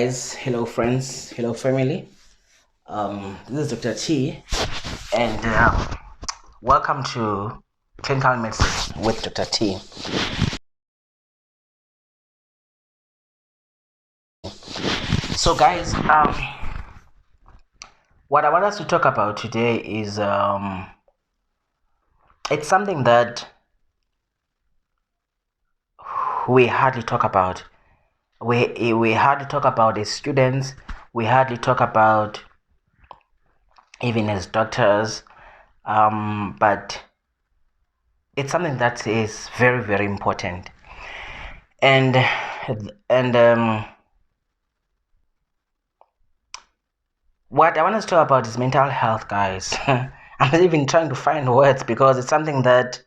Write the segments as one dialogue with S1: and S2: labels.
S1: Guys, hello friends, hello family. This is Dr. T, and welcome to Clinical Medicine with Dr. T. So, guys, what I want us to talk about today is it's something that we hardly talk about. We hardly talk about as students. We hardly talk about even as doctors. But it's something that is very, very important. And what I want us to talk about is mental health, guys. I'm even trying to find words because it's something that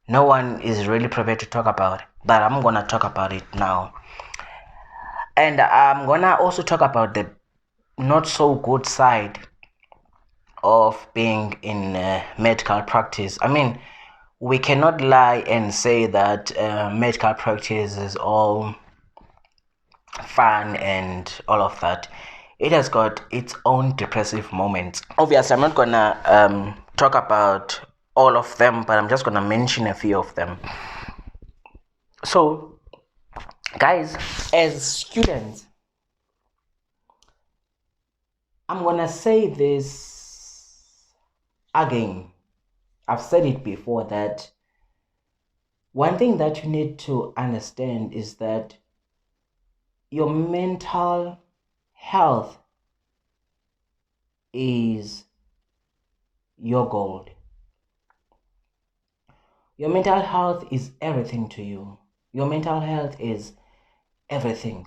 S1: no one is really prepared to talk about, but I'm gonna talk about it now. And I'm gonna also talk about the not so good side of being in medical practice. I mean, we cannot lie and say that medical practice is all fun and all of that. It has got its own depressive moments. Obviously, I'm not gonna talk about all of them, but I'm just gonna mention a few of them. So, guys, as students, I'm gonna say this again. I've said it before that one thing that you need to understand is that your mental health is your gold. Your mental health is everything to you. Your mental health is everything.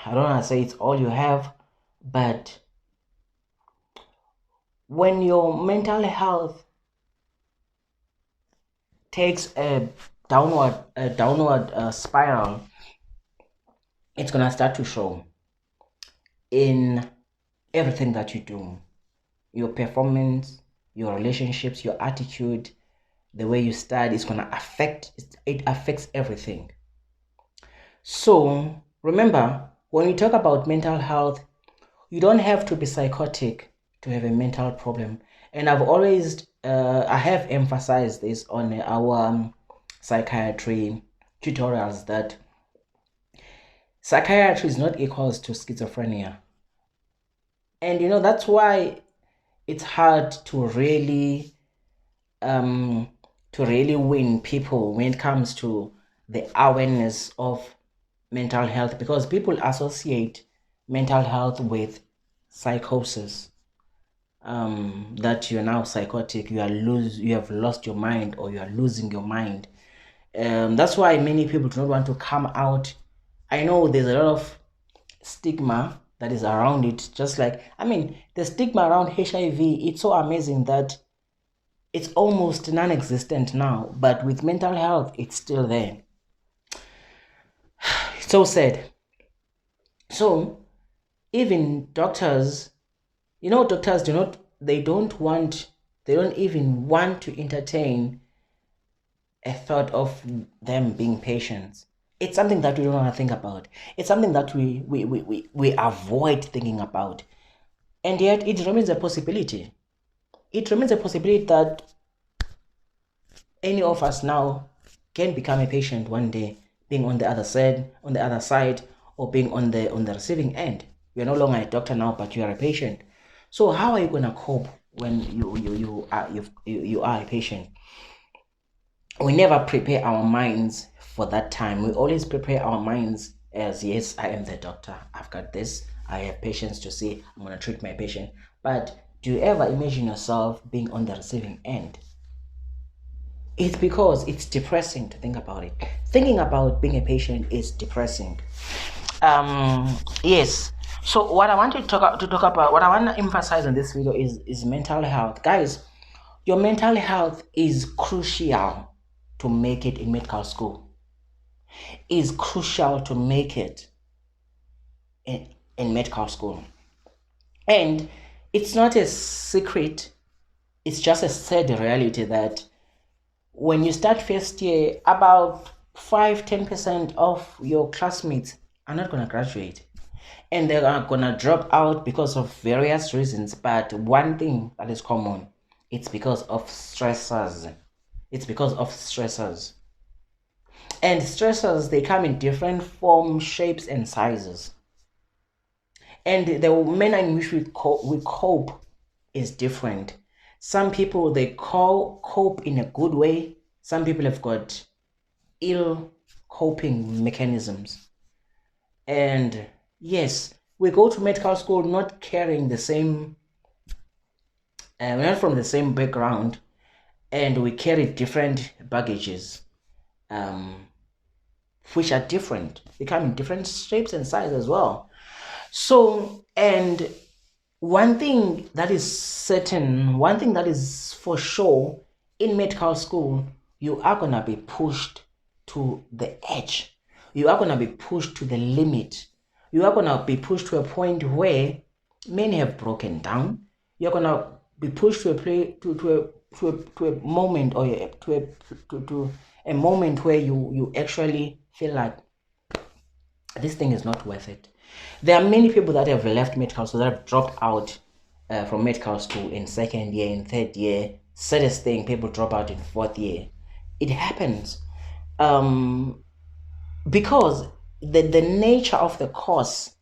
S1: I don't want to say it's all you have, but when your mental health takes a downward spiral, it's gonna start to show in everything that you do, your performance, your relationships, your attitude, the way you study is gonna affect it affects everything. So remember, when we talk about mental health, you don't have to be psychotic to have a mental problem. And I've always I have emphasized this on our psychiatry tutorials that psychiatry is not equals to schizophrenia. And that's why it's hard to really win people when it comes to the awareness of mental health, because people associate mental health with psychosis, that you're now psychotic, you have lost your mind, or you are losing your mind. That's why many people do not want to come out. I know there's a lot of stigma that is around it, just like, I mean, the stigma around HIV, it's so amazing that it's almost non-existent now, but with mental health, it's still there. It's so sad. So even doctors, doctors don't even want to entertain a thought of them being patients. It's something that we don't want to think about. It's something that we avoid thinking about. And yet it remains a possibility. It remains a possibility that any of us now can become a patient one day, being on the other side, or being on the receiving end. You're no longer a doctor now, but you are a patient. So how are you gonna cope when you are a patient? We never prepare our minds for that time. We always prepare our minds as, yes, I am the doctor, I've got this, I have patients to see, I'm gonna treat my patient. But do you ever imagine yourself being on the receiving end? It's because it's depressing to think about it. Thinking about being a patient is depressing. Yes. So what I want to talk about, what I want to emphasize in this video is mental health. Guys, your mental health is crucial to make it in medical school. Is crucial to make it in medical school. And it's not a secret, it's just a sad reality that when you start first year, about 5-10% of your classmates are not going to graduate. and they are gonna drop out because of various reasons. But one thing that is common, it's because of stressors. It's because of stressors. And stressors, they come in different forms, shapes, and sizes. And the manner in which we cope is different. Some people, they cope in a good way. Some people have got ill coping mechanisms. And yes, we go to medical school not carrying the same, we're not from the same background, and we carry different baggages, um, which are different. They come in different shapes and sizes as well. So, and one thing that is certain, one thing that is for sure, in medical school, you are gonna be pushed to the edge. You are gonna be pushed to the limit. You are gonna be pushed to a point where many have broken down. You're gonna be pushed to a play to a moment, or to a moment where you actually feel like this thing is not worth it. There are many people that have left medical school, that have dropped out from medical school in second year, in third year. Saddest thing, people drop out in fourth year. It happens because the nature of the course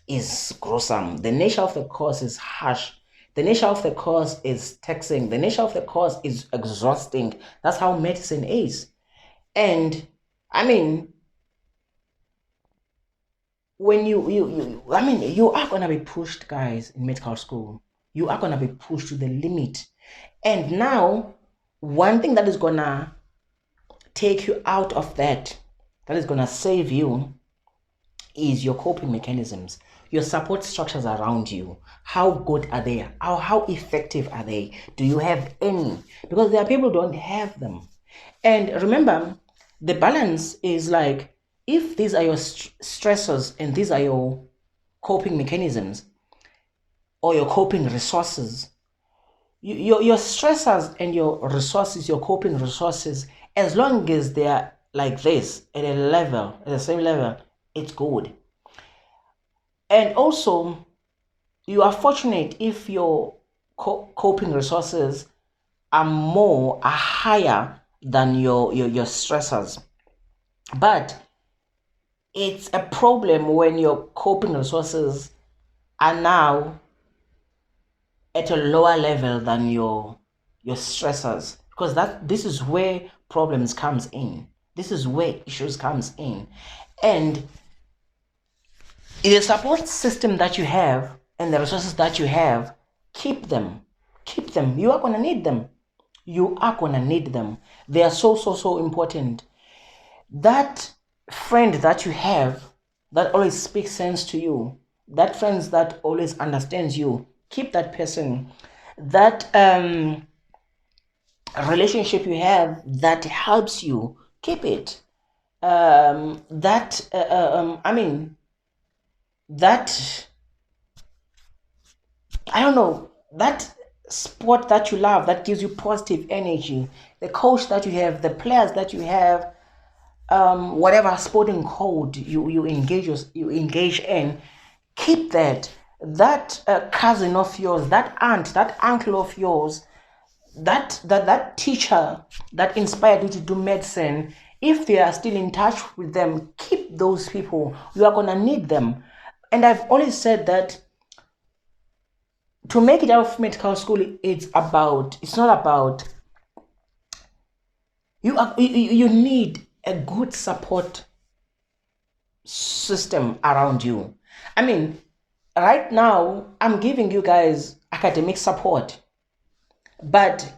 S1: is gruesome. The nature of the course is harsh. The nature of the course is taxing. The nature of the course is exhausting. That's how medicine is. And I mean, when you are gonna be pushed, guys, in medical school. You are gonna be pushed to the limit. And now, one thing that is gonna take you out of that is gonna save you, is your coping mechanisms, your support structures around you. How good are they? How effective are they? Do you have any? Because there are people who don't have them. And remember, the balance is like, if these are your stressors and these are your coping mechanisms or your coping resources, your stressors and your resources, your coping resources, as long as they are like this, at a level, at the same level, it's good. And also, you are fortunate if your coping resources are higher than your stressors. But it's a problem when your coping resources are now at a lower level than your stressors, because this is where problems comes in. This is where issues comes in. And the support system that you have and the resources that you have, keep them. You are gonna need them. They are so important. That friend that you have that always speaks sense to you, that friend that always understands you, keep that person. That relationship you have that helps you, keep it. That that I don't know, that sport that you love, that gives you positive energy, the coach that you have, the players that you have, whatever sporting code you engage in, keep that. That cousin of yours, that aunt, that uncle of yours, that teacher that inspired you to do medicine, if they are still in touch with them, keep those people. You are gonna need them. And I've always said that to make it out of medical school, it's not about you need a good support system around you. I mean, right now I'm giving you guys academic support, but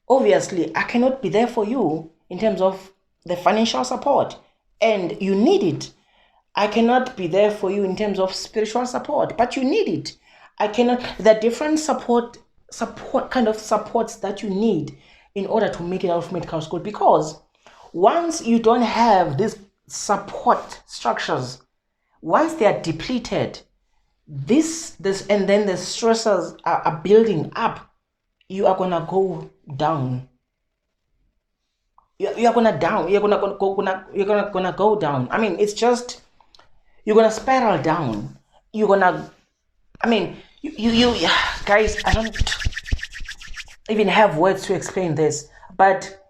S1: obviously I cannot be there for you in terms of the financial support, and you need it. I cannot be there for you in terms of spiritual support, but you need it. I cannot. There are different support kind of supports that you need in order to make it out of medical school, because once you don't have these support structures, once they are depleted, this and then the stressors are building up, you are gonna go down. You're gonna go down. I mean, it's just, you're gonna spiral down. You're gonna, I mean, you guys, I don't even have words to explain this, but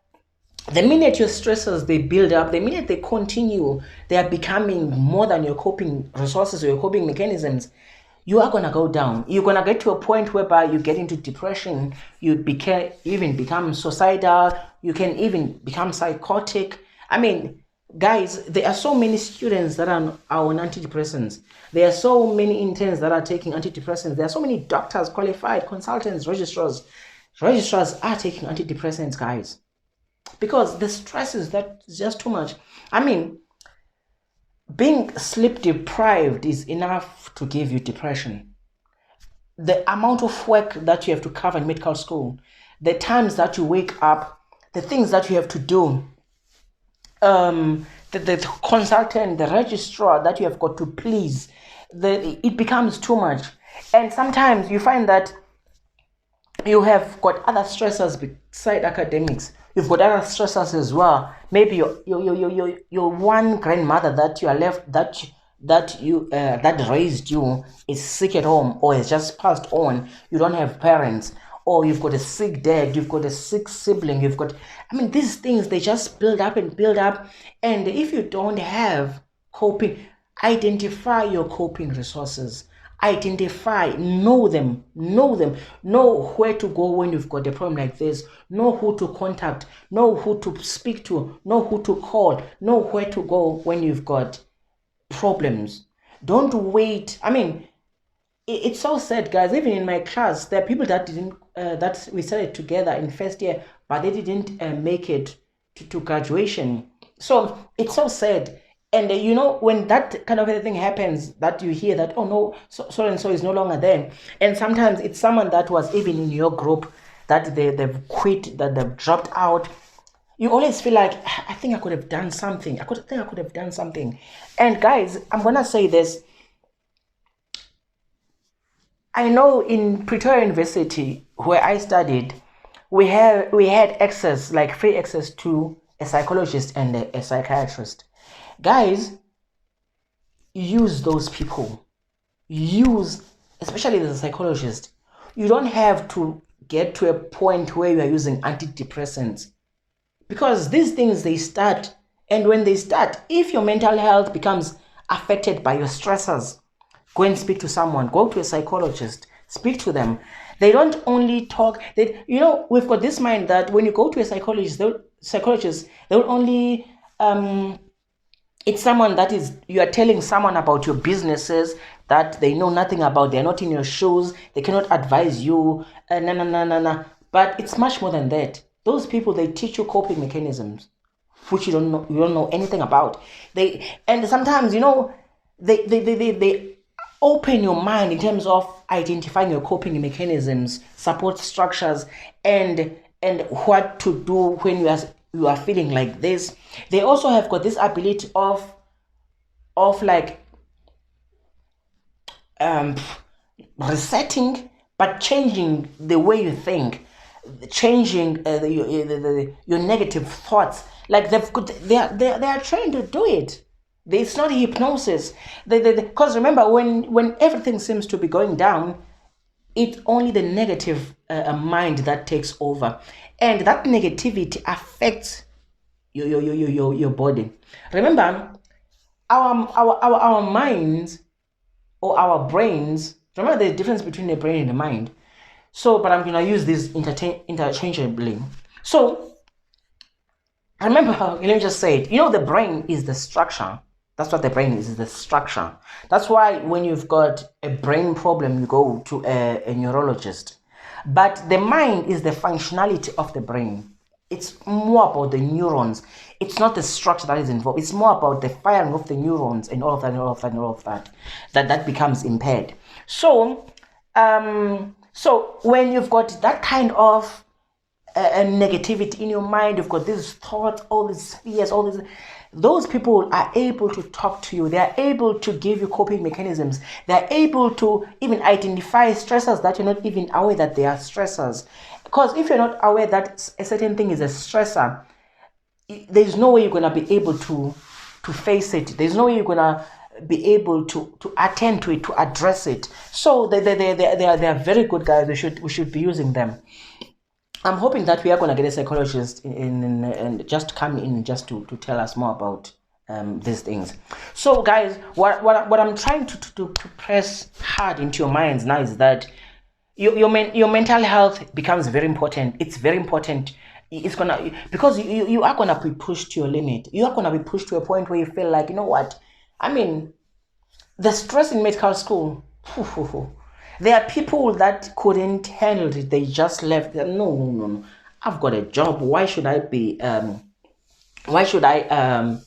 S1: the minute your stressors they build up, the minute they continue, they are becoming more than your coping resources or your coping mechanisms. You are gonna go down. You're gonna get to a point whereby you get into depression. You even become suicidal. You can even become psychotic. I mean, guys, there are so many students that are on antidepressants. There are so many interns that are taking antidepressants. There are so many doctors, qualified consultants, registrars. Registrars are taking antidepressants, guys, because the stress is that just too much. I mean, being sleep deprived is enough to give you depression. The amount of work that you have to cover in medical school, the times that you wake up, the things that you have to do, the consultant, the registrar that you have got to please, it becomes too much. And sometimes you find that you have got other stressors beside academics. You've got other stressors as well. Maybe your one grandmother that you are left that raised you is sick at home or has just passed on. You don't have parents, or you've got a sick dad, you've got a sick sibling, you've got, I mean, these things, they just build up and build up. And if you don't have coping, identify your coping resources. Identify, know them, know where to go when you've got a problem like this, know who to contact, know who to speak to, know who to call, know where to go when you've got problems. Don't wait. I mean, it's so sad, guys. Even in my class, there are people that didn't that we studied together in first year, but they didn't make it to graduation. So it's so sad. And when that kind of a thing happens, that you hear that, oh no, so and so is no longer there, and sometimes it's someone that was even in your group that they've quit, that they've dropped out. You always feel like, I think I could have done something. I could think I could have done something. And guys, I'm gonna say this. I know in Pretoria University, where I studied, we had access, like free access to a psychologist and a psychiatrist. Guys, use those people. Use, especially the psychologist. You don't have to get to a point where you are using antidepressants, because these things, they start, and when they start, if your mental health becomes affected by your stressors, go and speak to someone. Go to a psychologist. Speak to them. They don't only talk. We've got this mind that when you go to a psychologist, they'll only it's someone that is, you are telling someone about your businesses that they know nothing about. They're not in your shoes. They cannot advise you. No. But it's much more than that. Those people, they teach you coping mechanisms, which you don't know anything about. And sometimes, they open your mind in terms of identifying your coping mechanisms, support structures, and what to do when you are feeling like this. They also have got this ability of like resetting, but changing the way you think, changing your negative thoughts. Like they are trying to do it. It's not hypnosis. Because remember, when everything seems to be going down, it's only the negative mind that takes over, and that negativity affects your body. Remember, our minds, or our brains. Remember the difference between the brain and the mind. So, but I'm gonna use this interchangeably. So, remember, let me just say it. The brain is the structure. That's what the brain is the structure. That's why when you've got a brain problem, you go to a neurologist. But the mind is the functionality of the brain. It's more about the neurons. It's not the structure that is involved. It's more about the firing of the neurons and all of that, that becomes impaired. So, so when you've got that kind of negativity in your mind, you've got these thoughts, all these fears, those people are able to talk to you. They are able to give you coping mechanisms. They are able to even identify stressors that you're not even aware that they are stressors. Because if you're not aware that a certain thing is a stressor, there's no way you're going to be able to face it. There's no way you're going to be able to attend to it, to address it. So they are very good guys. We should be using them. I'm hoping that we are gonna get a psychologist and just come in just to tell us more about these things. So, guys, what I'm trying to press hard into your minds now is that your mental health becomes very important. It's very important. It's gonna, because you are gonna be pushed to your limit. You are gonna be pushed to a point where you feel like, you know what? I mean, the stress in medical school. There are people that couldn't handle it. They just left. No, no, no, no. I've got a job. Why should I be? Why should I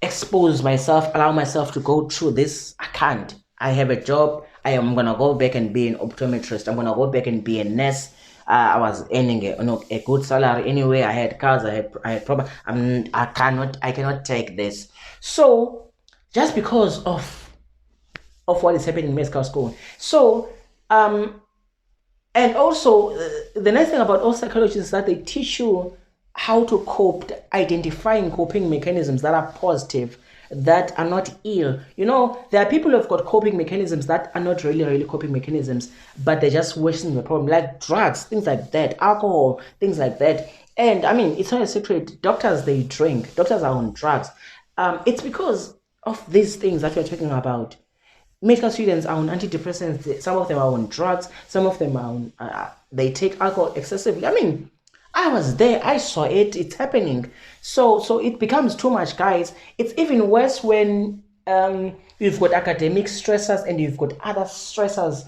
S1: expose myself, allow myself to go through this? I can't. I have a job. I am gonna go back and be an optometrist. I'm gonna go back and be a nurse. I was earning a good salary anyway. I had cars. I had problem. I cannot take this. So just because of what is happening in medical school. So and also, the nice thing about all psychologists is that they teach you how to cope, identifying coping mechanisms that are positive, that are not ill. There are people who've got coping mechanisms that are not really, really coping mechanisms, but they're just worsening the problem, like drugs, things like that, alcohol, things like that. And I mean, it's not a secret. Doctors, they drink. Doctors are on drugs. It's because of these things that we're talking about. Medical students are on antidepressants. Some of them are on drugs. Some of them are on. They take alcohol excessively. I mean, I was there. I saw it. It's happening. So it becomes too much, guys. It's even worse when you've got academic stressors and you've got other stressors,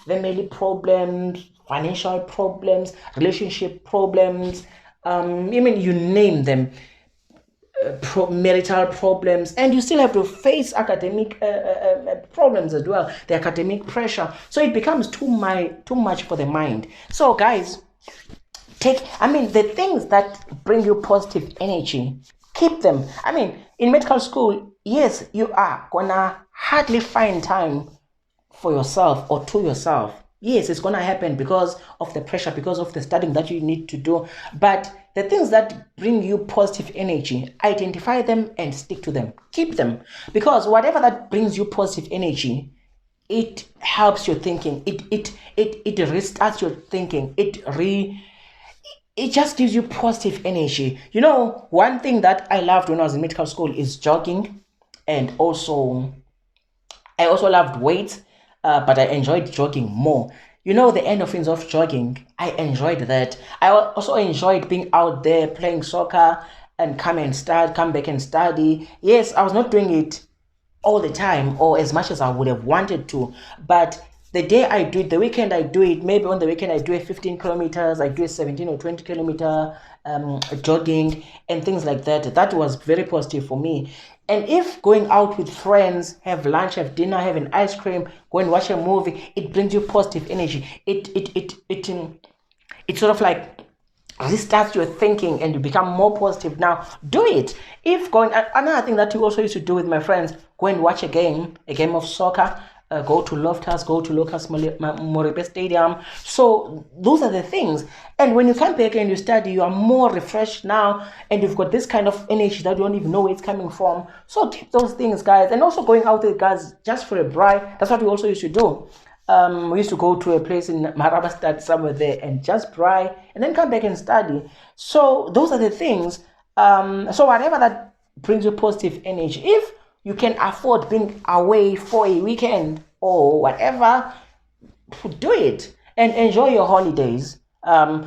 S1: family problems, financial problems, relationship problems. I mean, you name them, marital problems, and you still have to face academic problems as well, the academic pressure. So it becomes too much for the mind. So, guys, the things that bring you positive energy, keep them. I mean, in medical school, yes, you are gonna hardly find time for yourself or to yourself. Yes, it's gonna happen because of the pressure, because of the studying that you need to do. But the things that bring you positive energy, identify them and stick to them. Keep them. Because whatever that brings you positive energy, it helps your thinking. It restarts your thinking. It just gives you positive energy. One thing that I loved when I was in medical school is jogging, and also I also loved weights, but I enjoyed jogging more. The endorphins of jogging, I enjoyed that. I also enjoyed being out there playing soccer and come back and study. Yes, I was not doing it all the time or as much as I would have wanted to, but the day I do it, the weekend I do it. Maybe on the weekend I do a 15 kilometers, I do a 17 or 20-kilometer jogging and things like that. That was very positive for me. And if going out with friends, have lunch, have dinner, have an ice cream, go and watch a movie, it brings you positive energy. It sort of like restarts your thinking and you become more positive. Now do it. If going Another thing that we also used to do with my friends, go and watch a game of soccer. Go to Loftus, go to Lucas Moripe Stadium. So those are the things. And when you come back and you study, you are more refreshed now, and you've got this kind of energy that you don't even know where it's coming from. So keep those things, guys. And also going out with guys just for a braai. That's what we also used to do. We used to go to a place in Marabastad, somewhere there, and just braai, and then come back and study. So those are the things. So whatever that brings you positive energy, if you can afford being away for a weekend or whatever, do it and enjoy your holidays. I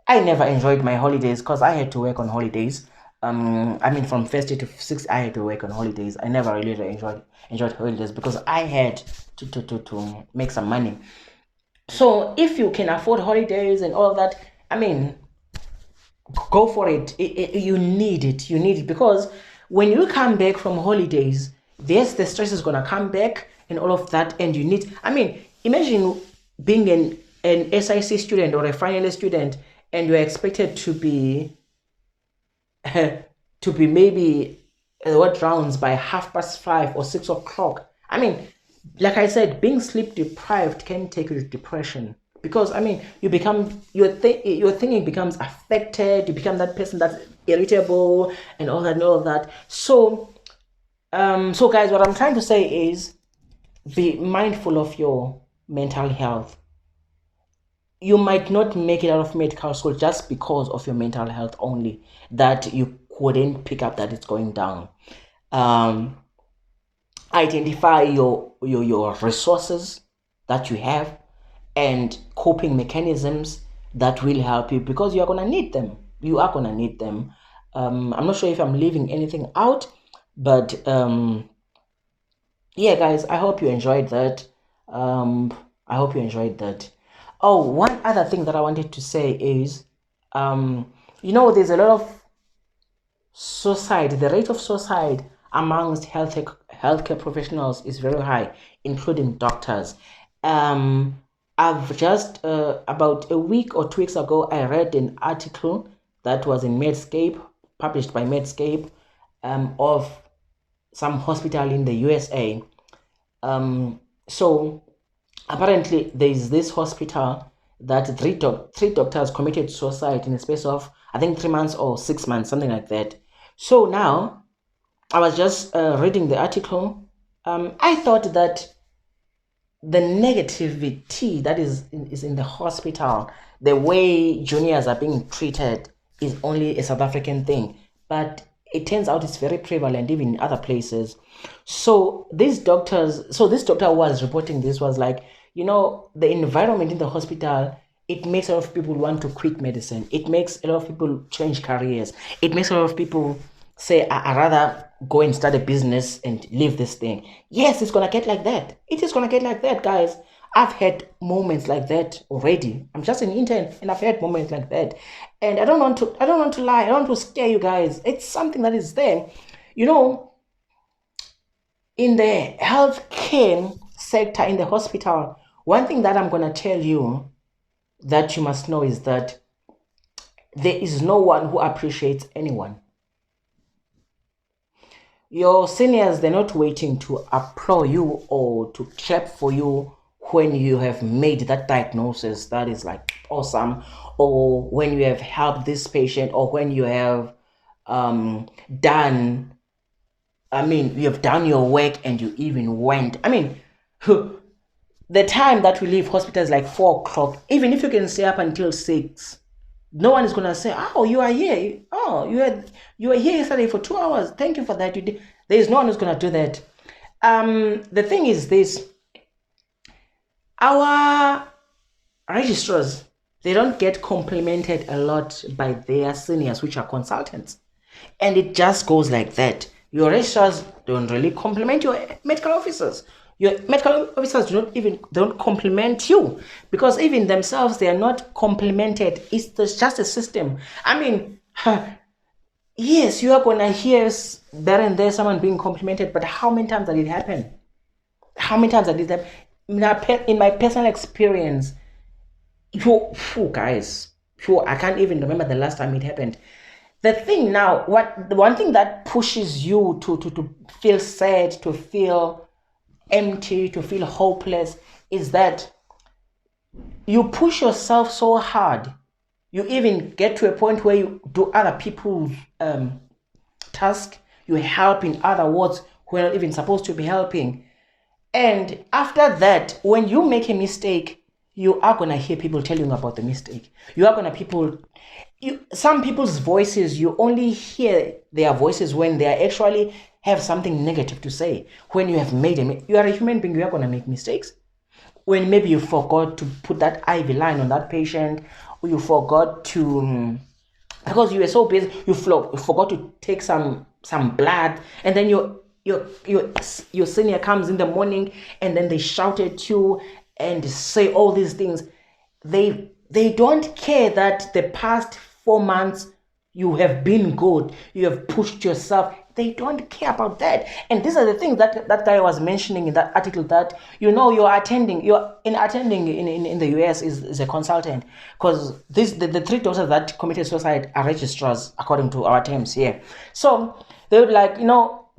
S1: never enjoyed my holidays because I had to work on holidays. From Thursday to 6th, I had to work on holidays. I never really enjoyed holidays because I had to make some money. So if you can afford holidays and all of that, go for it. You need it. You need it because when you come back from holidays, yes, the stress is gonna come back and all of that, and you need. Imagine being an SIC student or a final year student, and you're expected to be maybe what rounds by 5:30 or 6 o'clock. Like I said, being sleep deprived can take you to depression because you become your thinking becomes affected. You become that person that's irritable and all that and all that. So So guys, what I'm trying to say is be mindful of your mental health. You might not make it out of medical school just because of your mental health only, that you couldn't pick up that it's going down. Um, Identify your resources that you have and coping mechanisms that will help you, because you are gonna need them. You are gonna need them. I'm not sure if I'm leaving anything out, but yeah, guys, I hope you enjoyed that. I hope you enjoyed that. Oh, one other thing that I wanted to say is, there's a lot of suicide. The rate of suicide amongst healthcare professionals is very high, including doctors. Um, I've just about a week or 2 weeks ago, I read an article that was in Medscape, published by Medscape, of some hospital in the USA. So apparently there is this hospital that three doctors committed suicide in a space of, I think, 3 months or 6 months, something like that. So now I was just reading the article. I thought that the negativity that is in the hospital, the way juniors are being treated, is only a South African thing, but it turns out it's very prevalent even in other places. So this doctor who was reporting this was like, the environment in the hospital, it makes a lot of people want to quit medicine. It makes a lot of people change careers. It makes a lot of people say, I rather go and start a business and leave this thing. Yes, it's gonna get like that. It is gonna get like that, guys. I've had moments like that already. I'm just an intern and I've had moments like that. And I don't want to lie. I don't want to scare you guys. It's something that is there. You know, in the healthcare sector, in the hospital, one thing that I'm gonna tell you that you must know is that there is no one who appreciates anyone. Your seniors, they're not waiting to applaud you or to clap for you when you have made that diagnosis that is like awesome, or when you have helped this patient, or when you have done, you have done your work and you even went. The time that we leave hospital is like 4 o'clock. Even if you can stay up until 6, no one is gonna say, "Oh, you are here. Oh, you were here yesterday for 2 hours. Thank you for that." You did. There is no one who's gonna do that. The thing is this: our registrars, they don't get complimented a lot by their seniors, which are consultants, and it just goes like that. Your registrars don't really compliment your medical officers. Your medical officers don't compliment you, because even themselves, they are not complimented. It's just a system. Yes, you are gonna hear there and there someone being complimented, but how many times did it happen? How many times did it happen? In my personal experience, guys, I can't even remember the last time it happened. The thing now, the one thing that pushes you to feel sad, to feel empty, to feel hopeless, is that you push yourself so hard. You even get to a point where you do other people's task. You help in other wards who are not even supposed to be helping. And after that, when you make a mistake, you are gonna hear people telling you about the mistake. You are gonna some people's voices, you only hear their voices when they actually have something negative to say. When you have you are a human being, you are gonna make mistakes. When maybe you forgot to put that IV line on that patient, or you forgot to, because you were so busy, you forgot to take some blood, and then your senior comes in the morning, and then they shout at you and say all these things. They don't care that the past 4 months you have been good, you have pushed yourself. They don't care about that. And these are the things that guy was mentioning in that article, that you're attending in the US is a consultant, because the three doctors that committed suicide are registrars according to our terms here. So they would like,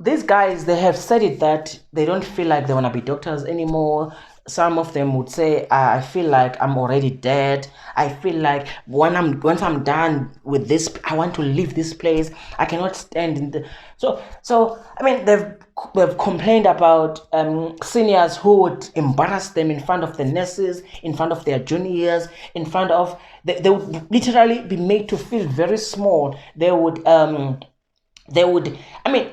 S1: these guys, they have said it that they don't feel like they want to be doctors anymore. some of them would say, I feel like I'm already dead. I feel like once I'm done with this, I want to leave this place. I cannot stand in the so I mean they've complained about seniors who would embarrass them in front of the nurses, in front of their juniors, in front of they would literally be made to feel very small. They would I mean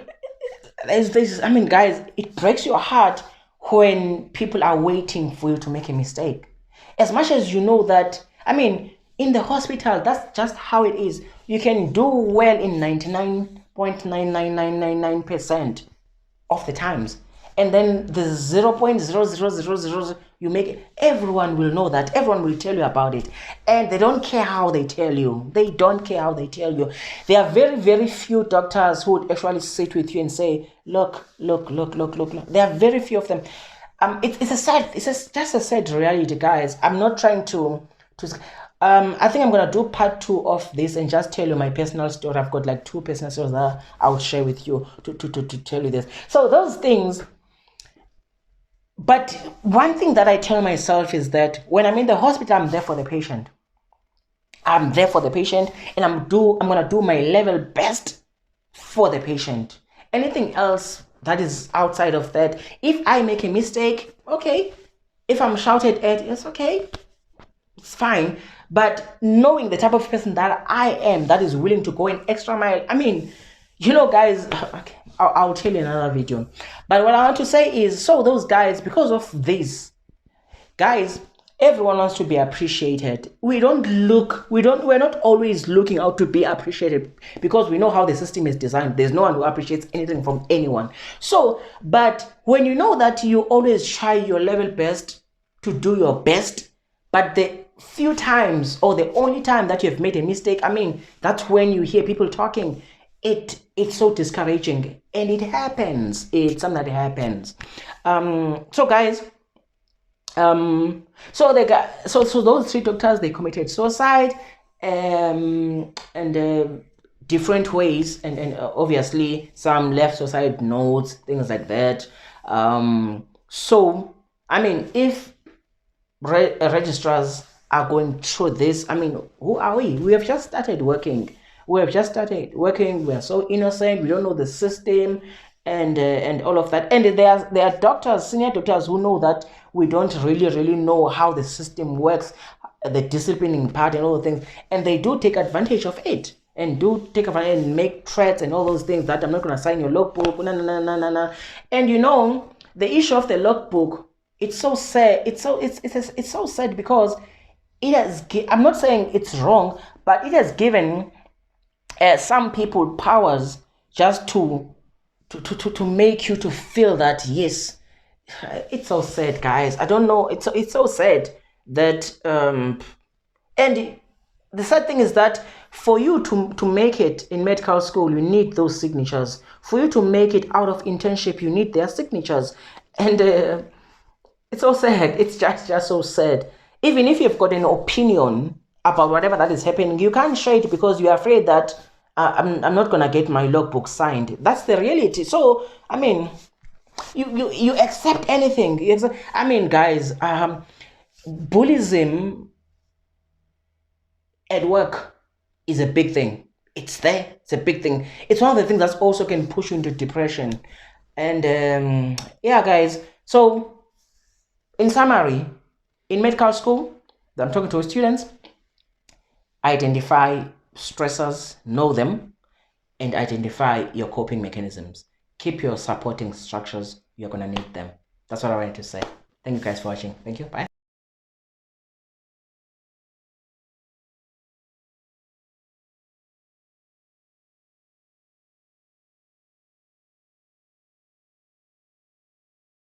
S1: I mean, guys, it breaks your heart when people are waiting for you to make a mistake. As much as you know that, I mean, in the hospital, that's just how it is. You can do well in 99.99999% of the times. And then the 0.00000 you make, everyone will know that. Everyone will tell you about it. And they don't care how they tell you. They don't care how they tell you. There are very, very few doctors who would actually sit with you and say, look. There are very few of them. It's just a sad reality, guys. I'm not trying to I think I'm gonna do part 2 of this and just tell you my personal story. I've got like 2 personal stories that I'll share with you to tell you this. So those things. But one thing that I tell myself is that when I'm in the hospital, I'm there for the patient. I'm there for the patient, and I'm gonna do my level best for the patient. Anything else that is outside of that, if I make a mistake, okay. If I'm shouted at, it's okay. It's fine. But knowing the type of person that I am, that is willing to go an extra mile, I mean, guys, okay, I'll tell you in another video. But what I want to say is, so those guys, because of this, guys, everyone wants to be appreciated. We're not always looking out to be appreciated because we know how the system is designed. There's no one who appreciates anything from anyone. So, but when you know that you always try your level best to do your best, but the few times or the only time that you've made a mistake, I mean, that's when you hear people talking. It's so discouraging, and it happens. It's something that happens. So guys, so those 3 doctors, they committed suicide, and different ways, and obviously some left suicide notes, things like that. So I mean, if registrars are going through this, I mean, who are we? We have just started working. We are so innocent. We don't know the system and all of that. And there are doctors, senior doctors, who know that we don't really know how the system works, the disciplining part and all the things. And they do take advantage of it, and do take advantage and make threats and all those things that I'm not going to sign your logbook. No. And the issue of the logbook, it's so sad. It's so sad because it has. I'm not saying it's wrong, but it has given some people powers just to make you to feel that, yes. It's so sad, guys. I don't know. It's so sad that and the sad thing is that for you to make it in medical school, you need those signatures. For you to make it out of internship, you need their signatures. And it's so sad. It's just so sad. Even if you've got an opinion about whatever that is happening, you can't share it because you're afraid that I'm not gonna get my logbook signed. That's the reality. So I mean, you accept anything. I mean, guys, bullyism at work is a big thing. It's there. It's a big thing. It's one of the things that also can push you into depression. And yeah, guys. So in summary, in medical school, I'm talking to students. Identify stressors, know them, and identify your coping mechanisms. Keep your supporting structures. You're gonna need them. That's what I wanted to say. Thank you guys for watching. Thank you. Bye.